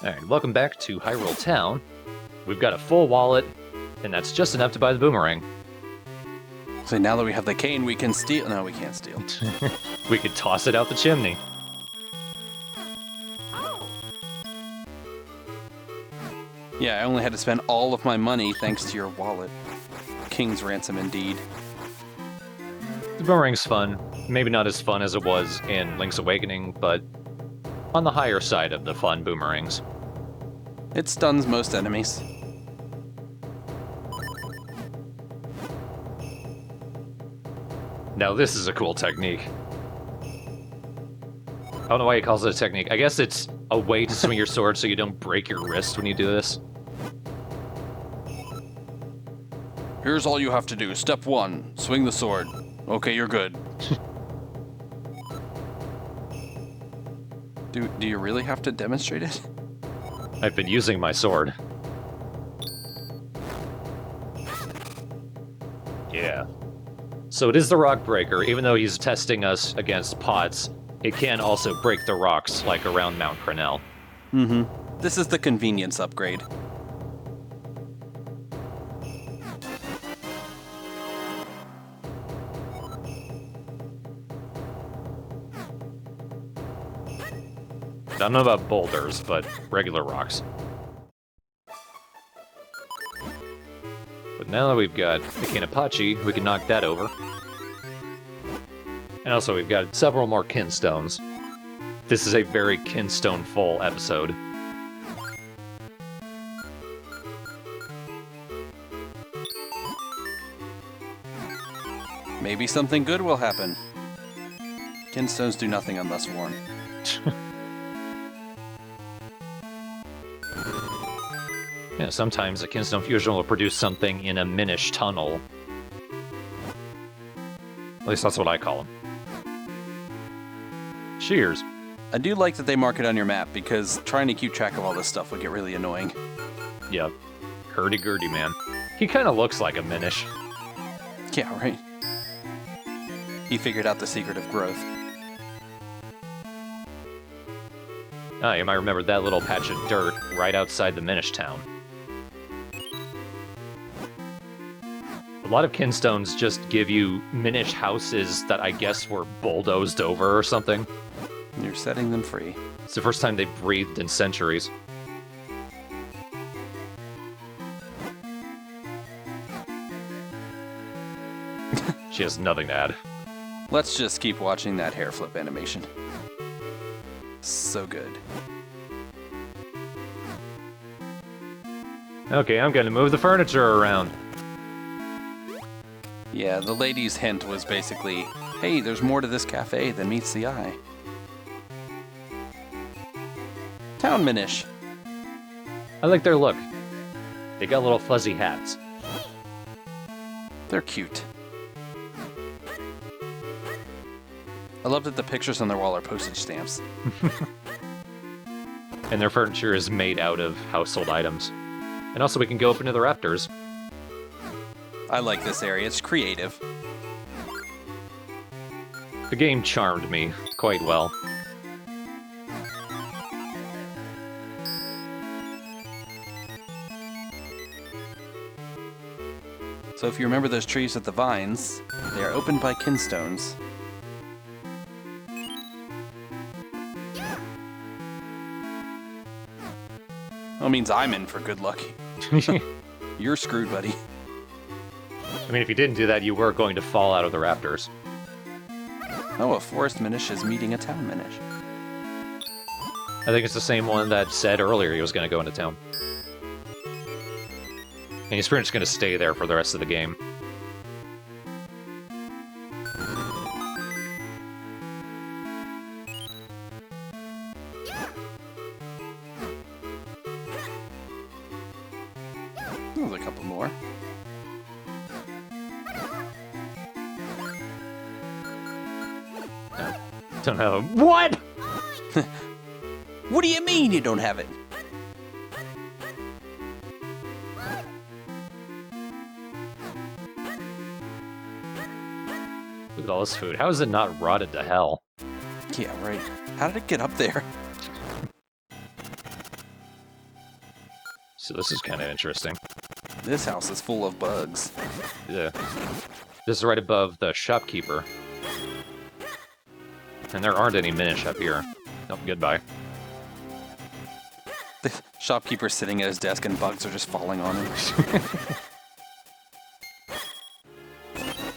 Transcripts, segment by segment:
Alright, welcome back to Hyrule Town. We've got a full wallet, and that's just enough to buy the boomerang. So now that we have the cane, we can steal. No, we can't steal. We could toss it out the chimney. Yeah, I only had to spend all of my money thanks to your wallet. King's ransom indeed. The boomerang's fun. Maybe not as fun as it was in Link's Awakening, but on the higher side of the fun boomerangs. It stuns most enemies. Now this is a cool technique. I don't know why he calls it a technique. I guess it's a way to swing your sword so you don't break your wrist when you do this. Here's all you have to do. Step 1, swing the sword. Okay, you're good. Do you really have to demonstrate it? I've been using my sword. Yeah. So it is the rock breaker. Even though he's testing us against pots, it can also break the rocks, like around Mount Crenel. Mm-hmm. This is the convenience upgrade. I don't know about boulders, but regular rocks. But now that we've got the Kinapachi, we can knock that over. And also we've got several more Kinstones. This is a very Kinstone-full episode. Maybe something good will happen. Kinstones do nothing unless warned. Yeah, sometimes a Kinstone fusion will produce something in a Minish tunnel. At least that's what I call them. Cheers. I do like that they mark it on your map, because trying to keep track of all this stuff would get really annoying. Yep. Hurdy-gurdy, man. He kind of looks like a Minish. Yeah, right. He figured out the secret of growth. Ah, you might remember that little patch of dirt right outside the Minish town. A lot of Kinstones just give you Minish houses that I guess were bulldozed over or something. You're setting them free. It's the first time they've breathed in centuries. She has nothing to add. Let's just keep watching that hair flip animation. So good. Okay, I'm gonna move the furniture around. Yeah, the lady's hint was basically, hey, there's more to this cafe than meets the eye. Town Minish. I like their look. They got little fuzzy hats. They're cute. I love that the pictures on their wall are postage stamps. And their furniture is made out of household items. And also we can go up into the rafters. I like this area, it's creative. The game charmed me quite well. So if you remember those trees with the vines, they are opened by Kinstones. That means I'm in for good luck. You're screwed, buddy. I mean, if you didn't do that, you were going to fall out of the rafters. Oh, a forest Minish is meeting a town Minish. I think it's the same one that said earlier he was going to go into town. And he's pretty much going to stay there for the rest of the game. There's a couple more. Don't know. What? What do you mean you don't have it? Look at all this food. How is it not rotted to hell? Yeah, right. How did it get up there? So this is kind of interesting. This house is full of bugs. Yeah. This is right above the shopkeeper. And there aren't any Minish up here. Oh, goodbye. The shopkeeper's sitting at his desk and bugs are just falling on him.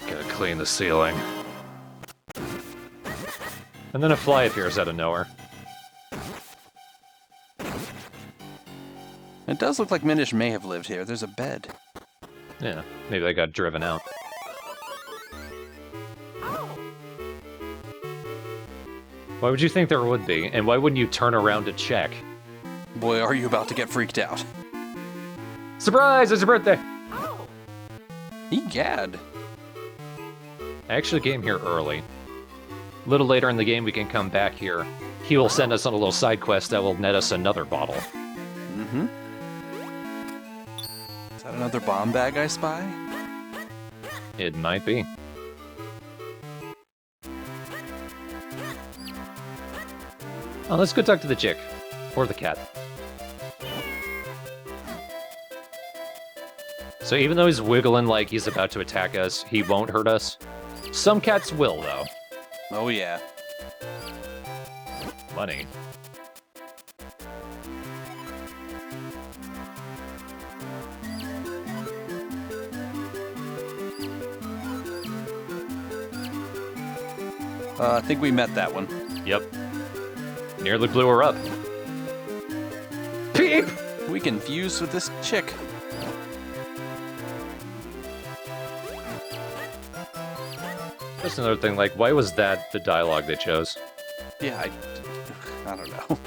Gotta clean the ceiling. And then a fly appears out of nowhere. It does look like Minish may have lived here. There's a bed. Yeah, maybe they got driven out. Why would you think there would be? And why wouldn't you turn around to check? Boy, are you about to get freaked out. Surprise! It's your birthday! Egad. I actually came here early. A little later in the game, we can come back here. He will send us on a little side quest that will net us another bottle. Mm-hmm. Is that another bomb bag I spy? It might be. Oh, let's go talk to the chick. Or the cat. So even though he's wiggling like he's about to attack us, he won't hurt us. Some cats will, though. Oh, yeah. Money. I think we met that one. Yep. Nearly blew her up. Peep! We can fuse with this chick. That's another thing, like, why was that the dialogue they chose? Yeah, I don't know.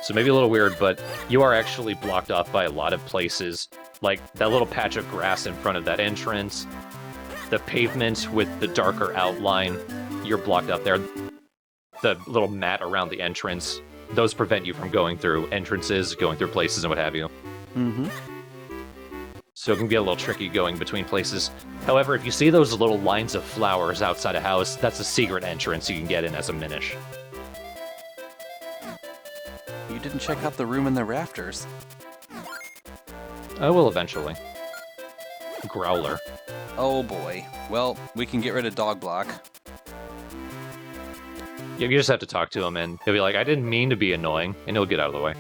So maybe a little weird, but you are actually blocked off by a lot of places. Like, that little patch of grass in front of that entrance, the pavement with the darker outline, you're blocked up there. The little mat around the entrance, those prevent you from going through entrances, going through places, and what have you. Mm-hmm. So it can be a little tricky going between places. However, if you see those little lines of flowers outside a house, that's a secret entrance you can get in as a Minish. You didn't check out the room in the rafters. I will eventually. Growler. Oh boy. Well, we can get rid of Dog Block. Yeah, you just have to talk to him, and he'll be like, I didn't mean to be annoying, and he'll get out of the way.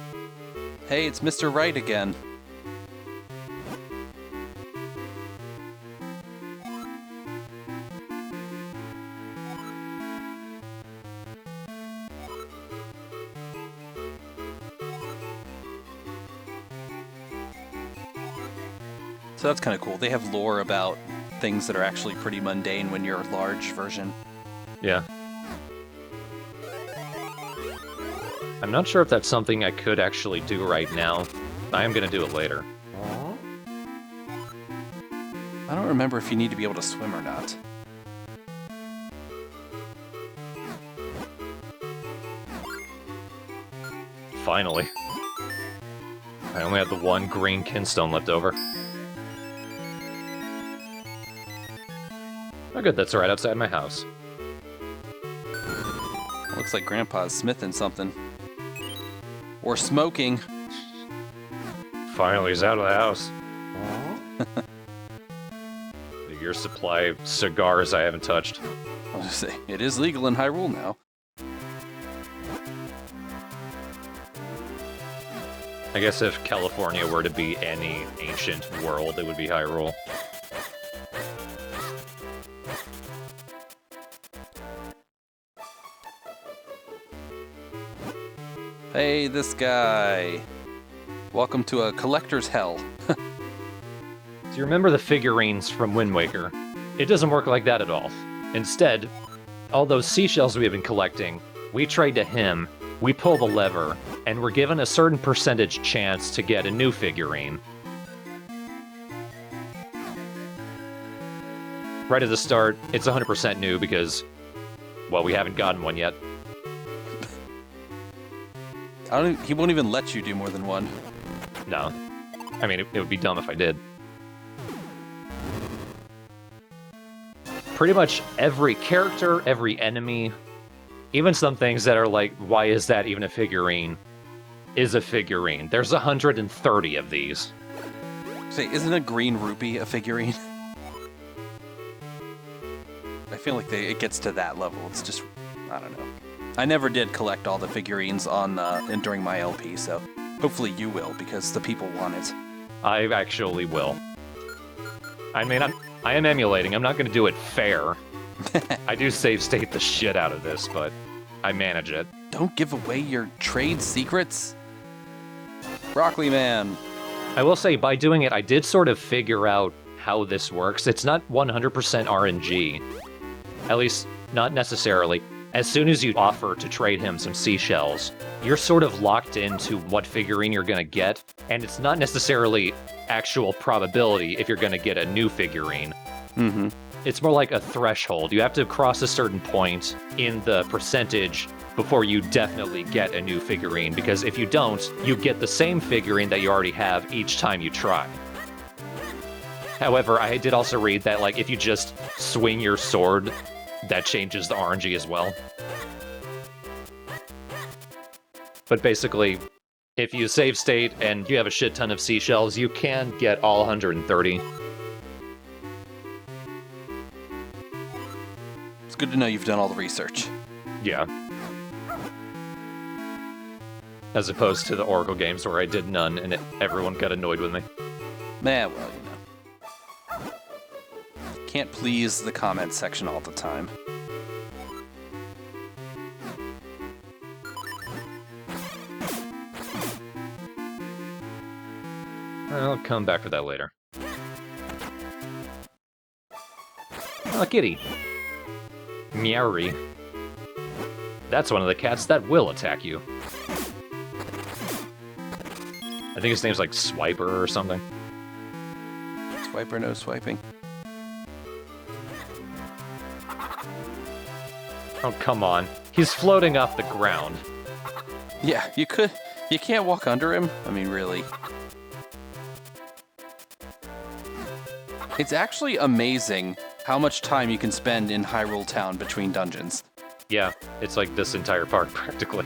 Hey, it's Mr. Right again. So that's kind of cool. They have lore about things that are actually pretty mundane when you're a large version. Yeah. I'm not sure if that's something I could actually do right now. I am going to do it later. I don't remember if you need to be able to swim or not. Finally. I only had the one green Kinstone left over. Oh good, that's right outside my house. Looks like Grandpa's smithing something. Or smoking. Finally, he's out of the house. The year supply of cigars I haven't touched. I was gonna say, it is legal in Hyrule now. I guess if California were to be any ancient world, it would be Hyrule. Hey, this guy. Welcome to a collector's hell. Do you remember the figurines from Wind Waker? It doesn't work like that at all. Instead, all those seashells we have been collecting, we trade to him, we pull the lever, and we're given a certain percentage chance to get a new figurine. Right at the start, it's 100% new because, well, we haven't gotten one yet. He won't even let you do more than one. No. I mean, it would be dumb if I did. Pretty much every character, every enemy, even some things that are like, why is that even a figurine? is a figurine. There's 130 of these. Say, isn't a green rupee a figurine? I feel like it gets to that level. It's just, I don't know. I never did collect all the figurines during my LP, so hopefully you will, because the people want it. I actually will. I mean, I am emulating. I'm not going to do it fair. I do save state the shit out of this, but I manage it. Don't give away your trade secrets. Broccoli Man. I will say, by doing it, I did sort of figure out how this works. It's not 100% RNG. At least, not necessarily. As soon as you offer to trade him some seashells, you're sort of locked into what figurine you're going to get, and it's not necessarily actual probability if you're going to get a new figurine. Mm-hmm. It's more like a threshold. You have to cross a certain point in the percentage before you definitely get a new figurine, because if you don't, you get the same figurine that you already have each time you try. However, I did also read that, like, if you just swing your sword, that changes the RNG as well. But basically, if you save state and you have a shit ton of seashells, you can get all 130. It's good to know you've done all the research. Yeah. As opposed to the Oracle games where I did none and everyone got annoyed with me. Well, you know. Can't please the comment section all the time. I'll come back for that later. Oh, kitty. Meowry. That's one of the cats that will attack you. I think his name's like Swiper or something. Swiper, no swiping. Oh, come on. He's floating off the ground. Yeah, you can't walk under him? I mean, really. It's actually amazing how much time you can spend in Hyrule Town between dungeons. Yeah, it's like this entire park, practically.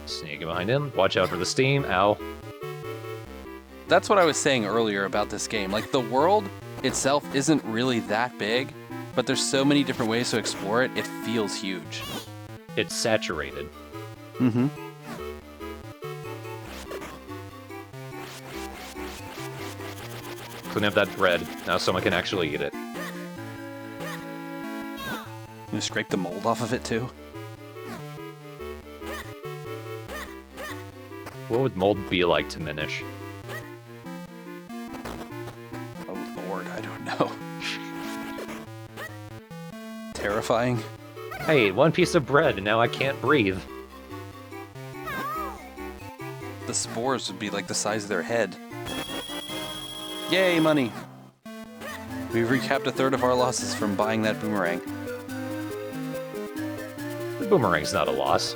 Sneaking behind him. Watch out for the steam. Ow. That's what I was saying earlier about this game. Like, the world itself isn't really that big, but there's so many different ways to explore it, it feels huge. It's saturated. Mm-hmm. Clean up that bread. Now someone can actually eat it. You scrape the mold off of it, too? What would mold be like to Minish? Oh, Lord, I don't know. Terrifying. Hey, one piece of bread and now I can't breathe. The spores would be like the size of their head. Yay, money! We've recapped a third of our losses from buying that boomerang. The boomerang's not a loss.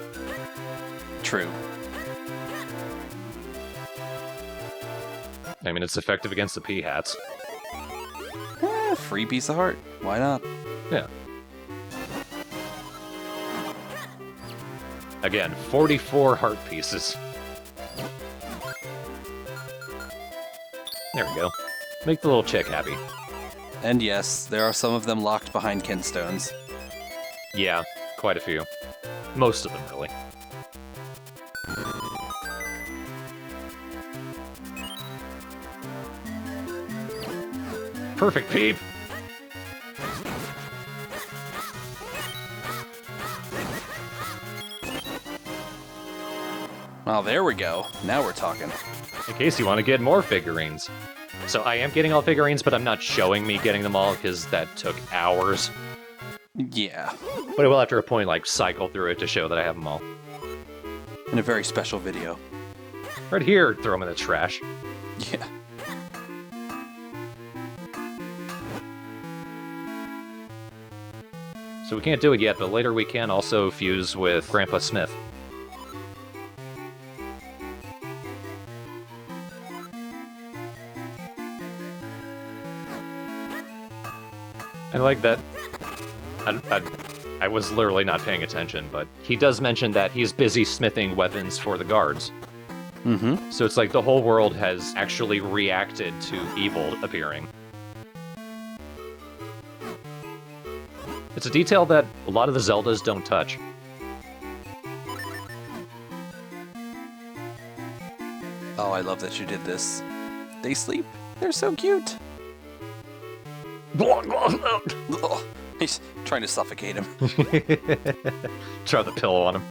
True. I mean, it's effective against the P-hats. Free piece of heart. Why not? Yeah. Again, 44 heart pieces. There we go. Make the little chick happy. And yes, there are some of them locked behind Kinstones. Yeah, quite a few. Most of them, really. Perfect, Peep! Well, there we go. Now we're talking. In case you want to get more figurines. So I am getting all figurines, but I'm not showing me getting them all, because that took hours. Yeah. But I will, after a point, like, cycle through it to show that I have them all. In a very special video. Right here, throw them in the trash. Yeah. So we can't do it yet, but later we can also fuse with Grandpa Smith. I like that. I was literally not paying attention, but he does mention that he's busy smithing weapons for the guards. Mm-hmm. So it's like the whole world has actually reacted to evil appearing. It's a detail that a lot of the Zeldas don't touch. Oh, I love that you did this. They sleep. They're so cute. Ugh. He's trying to suffocate him. Throw the pillow on him.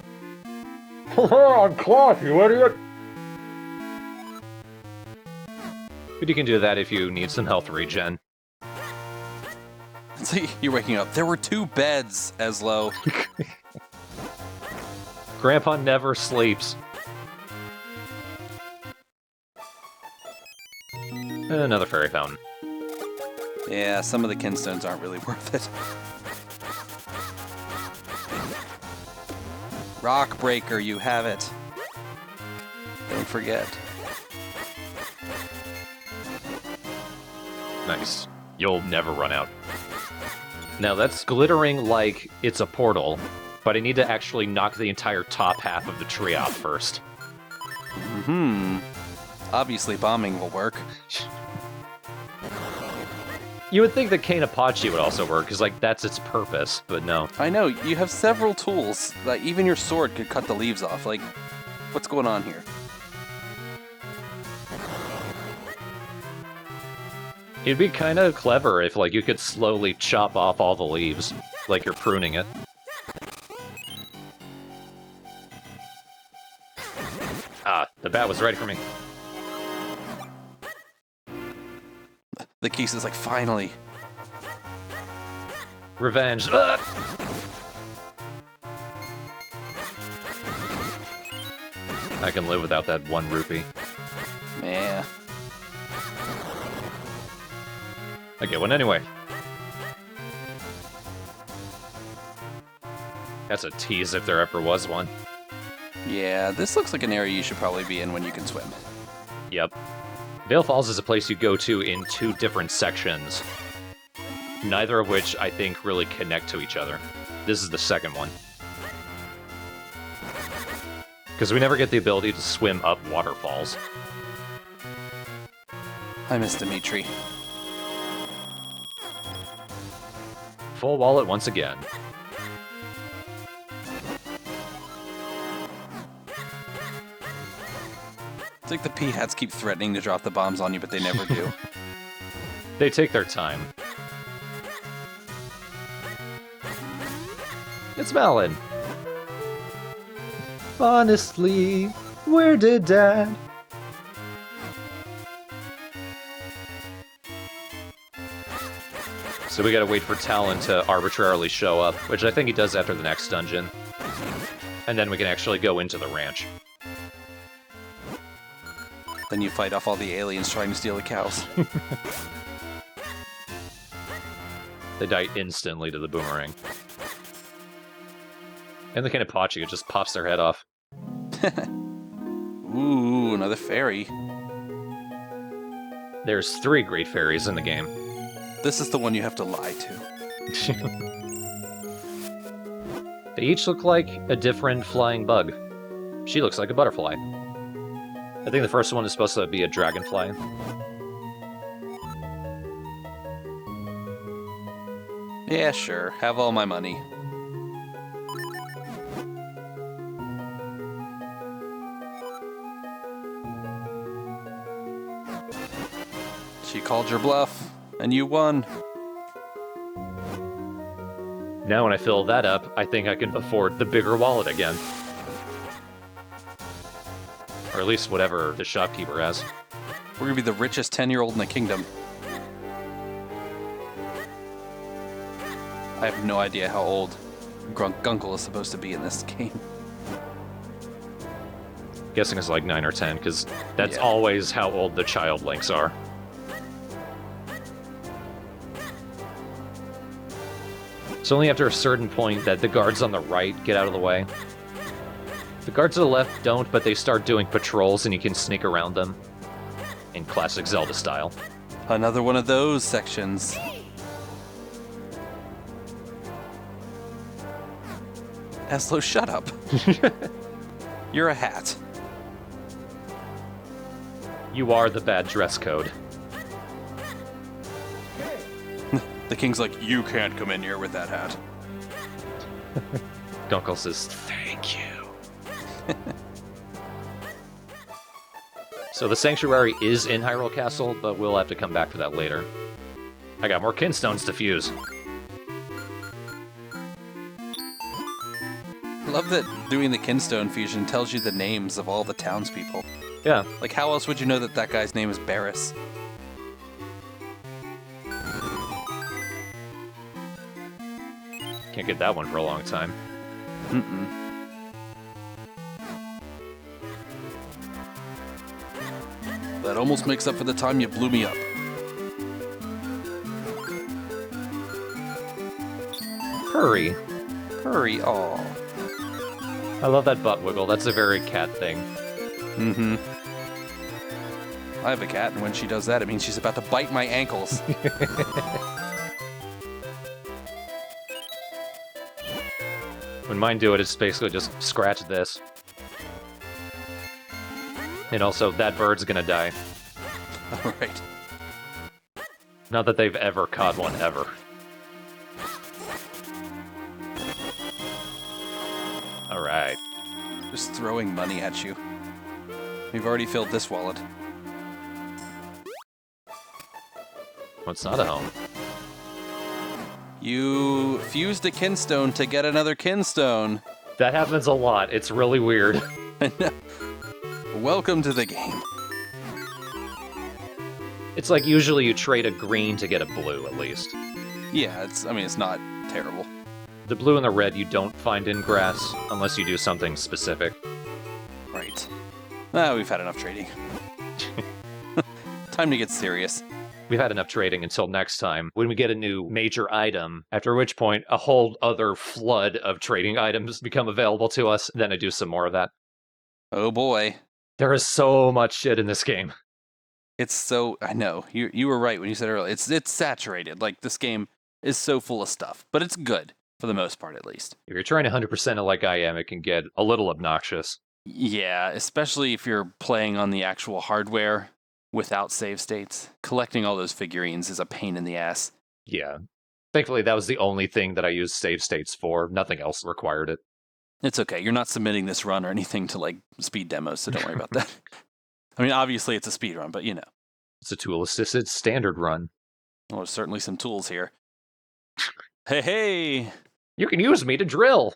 I'm cloth, you idiot! But you can do that if you need some health regen. It's like you're waking up. There were 2 beds, Eslo. Grandpa never sleeps. Another fairy fountain. Yeah, some of the Kinstones aren't really worth it. Rock Breaker, you have it. Don't forget. Nice. You'll never run out. Now that's glittering like it's a portal, but I need to actually knock the entire top half of the tree out first. Obviously bombing will work. You would think that Kanepachi would also work, because like that's its purpose, but no. I know, you have several tools. Like even your sword could cut the leaves off. Like, what's going on here? It'd be kind of clever if like you could slowly chop off all the leaves, like you're pruning it. Ah, the bat was ready for me. The Keese is like, finally. Revenge. Ah! I can live without that 1 rupee. Yeah. I get one anyway. That's a tease if there ever was one. Yeah, this looks like an area you should probably be in when you can swim. Yep. Vale Falls is a place you go to in 2 different sections, neither of which I think really connect to each other. This is the second one. Because we never get the ability to swim up waterfalls. I miss Dimitri. Full wallet once again. It's like the P-hats keep threatening to drop the bombs on you, but they never do. They take their time. It's Malin. Honestly, where did Dad? So we gotta wait for Talon to arbitrarily show up, which I think he does after the next dungeon. And then we can actually go into the ranch. Then you fight off all the aliens trying to steal the cows. They die instantly to the boomerang. And the Kanepachi, it just pops their head off. Ooh, another fairy. There's 3 great fairies in the game. This is the one you have to lie to. They each look like a different flying bug. She looks like a butterfly. I think the first one is supposed to be a dragonfly. Yeah, sure. Have all my money. She called your bluff, and you won. Now when I fill that up, I think I can afford the bigger wallet again. Or at least whatever the shopkeeper has. We're gonna be the richest 10-year-old in the kingdom. I have no idea how old Grunkunkel is supposed to be in this game. Guessing it's like 9 or 10, because that's Yeah. always how old the child links are. It's only after a certain point that the guards on the right get out of the way. The guards to the left don't, but they start doing patrols and you can sneak around them. In classic Zelda style. Another one of those sections. Eslo, shut up. You're a hat. You are the bad dress code. The king's like, you can't come in here with that hat. Gunkel says, thank you. So the sanctuary is in Hyrule Castle, but we'll have to come back to that later. I got more Kinstones to fuse. I love that doing the Kinstone fusion tells you the names of all the townspeople. Yeah. Like, how else would you know that that guy's name is Barris? Can't get that one for a long time. That almost makes up for the time you blew me up. Hurry. Hurry, aw. I love that butt wiggle. That's a very cat thing. Mm-hmm. I have a cat, and when she does that, it means she's about to bite my ankles. When mine do it, it's basically just scratch this. And also, that bird's gonna die. Alright. Not that they've ever caught one, ever. Alright. Just throwing money at you. We've already filled this wallet. Well, it's not a home. You fused a Kinstone to get another Kinstone. That happens a lot. It's really weird. Welcome to the game. It's like usually you trade a green to get a blue, at least. Yeah, it's not terrible. The blue and the red you don't find in grass, unless you do something specific. Right. Ah, we've had enough trading. Time to get serious. We've had enough trading until next time, when we get a new major item, after which point a whole other flood of trading items become available to us, then I do some more of that. Oh boy. There is so much shit in this game. It's so... I know. You were right when you said earlier. It's saturated. Like, this game is so full of stuff. But it's good, for the most part, at least. If you're trying to 100% it like I am, it can get a little obnoxious. Yeah, especially if you're playing on the actual hardware without save states. Collecting all those figurines is a pain in the ass. Yeah. Thankfully, that was the only thing that I used save states for. Nothing else required it. It's okay. You're not submitting this run or anything to, like, speed demos, so don't worry about that. I mean, obviously it's a speed run, but you know. It's a tool-assisted standard run. Well, there's certainly some tools here. Hey, hey! You can use me to drill!